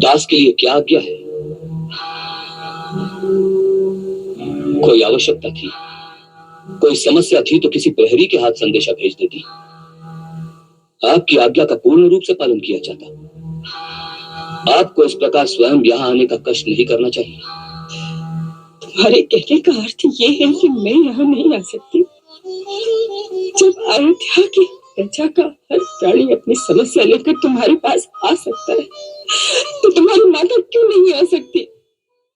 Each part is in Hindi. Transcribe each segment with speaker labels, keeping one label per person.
Speaker 1: दास के लिए क्या आज्ञा है? कोई आवश्यकता थी, कोई समस्या थी तो किसी प्रहरी के हाथ संदेशा भेज देती। आपकी आज्ञा का पूर्ण रूप से पालन किया जाता। आपको इस प्रकार स्वयं यहाँ आने का कष्ट नहीं करना चाहिए।
Speaker 2: तुम्हारे कहने का अर्थ ये है कि मैं यहाँ नहीं आ सकती? जब अयोध्या की प्रजा का हर प्राणी अपनी समस्या लेकर तुम्हारे पास आ सकता है, तो तुम्हारी माता क्यों नहीं आ सकती?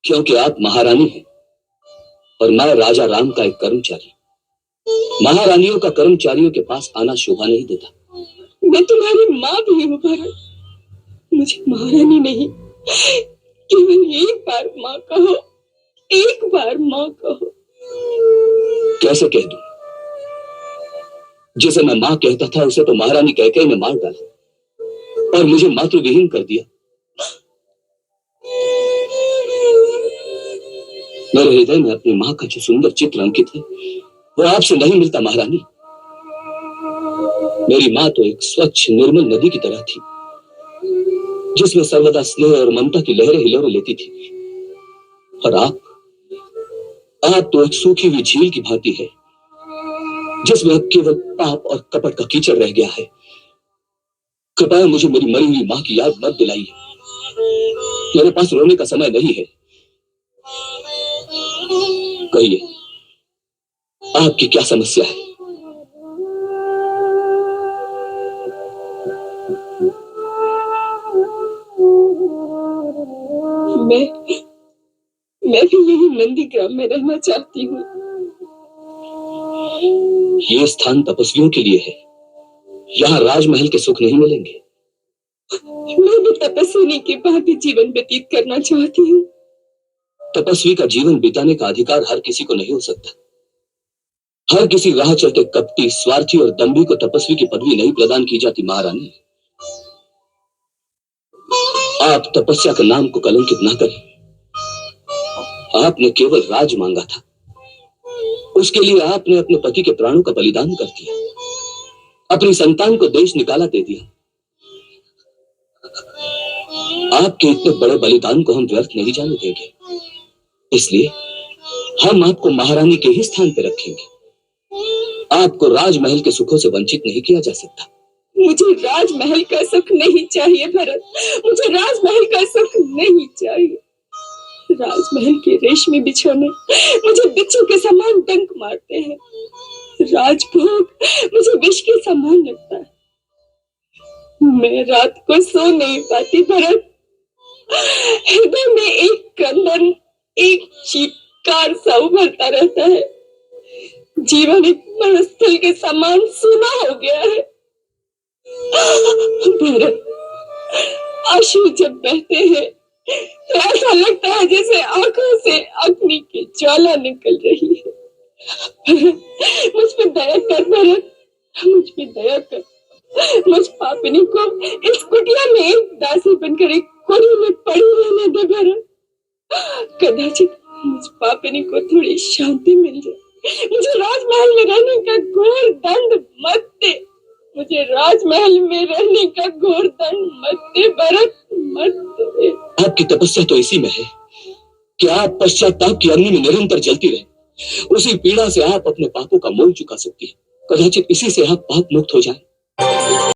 Speaker 1: क्योंकि आप महारानी हैं और मैं राजा राम का एक कर्मचारी। महारानियों का कर्मचारियों के पास आना शोभा नहीं देता।
Speaker 2: मैं तुम्हारी माँ भी हूँ भरत। मुझे महारानी नहीं, केवल एक बार माँ कहो, एक बार माँ कहो।
Speaker 1: कैसे कह दूं? जिसे मैं माँ कहता था उसे तो महारानी कहकर ने मार डाला और मुझे मातृविहीन कर दिया। मेरे हृदय में अपनी माँ का जो सुंदर चित्र अंकित है वो आपसे नहीं मिलता महारानी। मेरी माँ तो एक स्वच्छ निर्मल नदी की तरह थी, जिसमें सर्वदा स्नेह और ममता की लहरें हिलोरे लेती थी। और आप तो एक सूखी हुई झील की भांति है, जिसमें अब केवल पाप और कपट का कीचड़ रह गया है। कृपया मुझे मेरी मरी हुई माँ की याद मत दिलाइए। मेरे पास रोने का समय नहीं है। कहिए, आपकी क्या समस्या है?
Speaker 2: मैं भी यही नंदीग्राम में रहना चाहती हूँ।
Speaker 1: ये स्थान तपस्वियों के लिए है। यहाँ राजमहल के सुख नहीं मिलेंगे।
Speaker 2: मैं भी तपस्विनी की भांति जीवन व्यतीत करना चाहती हूँ।
Speaker 1: तपस्वी का जीवन बिताने का अधिकार हर किसी को नहीं हो सकता। हर किसी राह चलते कपटी, स्वार्थी और दंभी को तपस्वी की पदवी नहीं प्रदान की जाती महारानी। आप तपस्या के नाम को कलंकित ना करें। आपने केवल राज मांगा था, उसके लिए आपने अपने पति के प्राणों का बलिदान कर दिया, अपनी संतान को देश निकाला दे दिया। आपके इतने बड़े बलिदान को हम व्यर्थ नहीं जाने देंगे, इसलिए हम आपको महारानी के ही स्थान पर रखेंगे। आपको राजमहल के सुखों से वंचित नहीं किया जा सकता।
Speaker 2: मुझे राजमहल का सुख नहीं चाहिए भरत, मुझे राजमहल का सुख नहीं चाहिए। राजमहल के रेशमी बिछौने मुझे बिच्छू के समान डंक मारते हैं। राजभोग मुझे विष के समान लगता है। मैं रात को सो नहीं पाती भरत। हृदय में एक क्रंदन, एक चीत्कार सा उभरता रहता है। जीवन एक मरुस्थल के समान सूना हो गया है। भरत, आंसू जब बहते हैं तो ऐसा लगता है जैसे आंखों से अग्नि की ज्वाला निकल रही है। मुझ पे दया कर भरत, मुझ पे दया कर। मुझ पापिनी को इस कुटिया में एक दासी बनकर एक कोने में पड़ी रहने दे भरत। कदाचित मुझ पापिनी को थोड़ी शांति मिल जाए। मुझे राजमहल में रहने का घोर दंड मत दे। मुझे राजमहल में रहने का घोर दंड मत दे भरत, मत दे।
Speaker 1: आपकी तपस्या तो इसी में है कि आप पश्चाताप की अग्नि में निरंतर जलती रहे। उसी पीड़ा से आप अपने पापों का मोल चुका सकती है। कदाचित इसी से आप पाप मुक्त हो जाएं।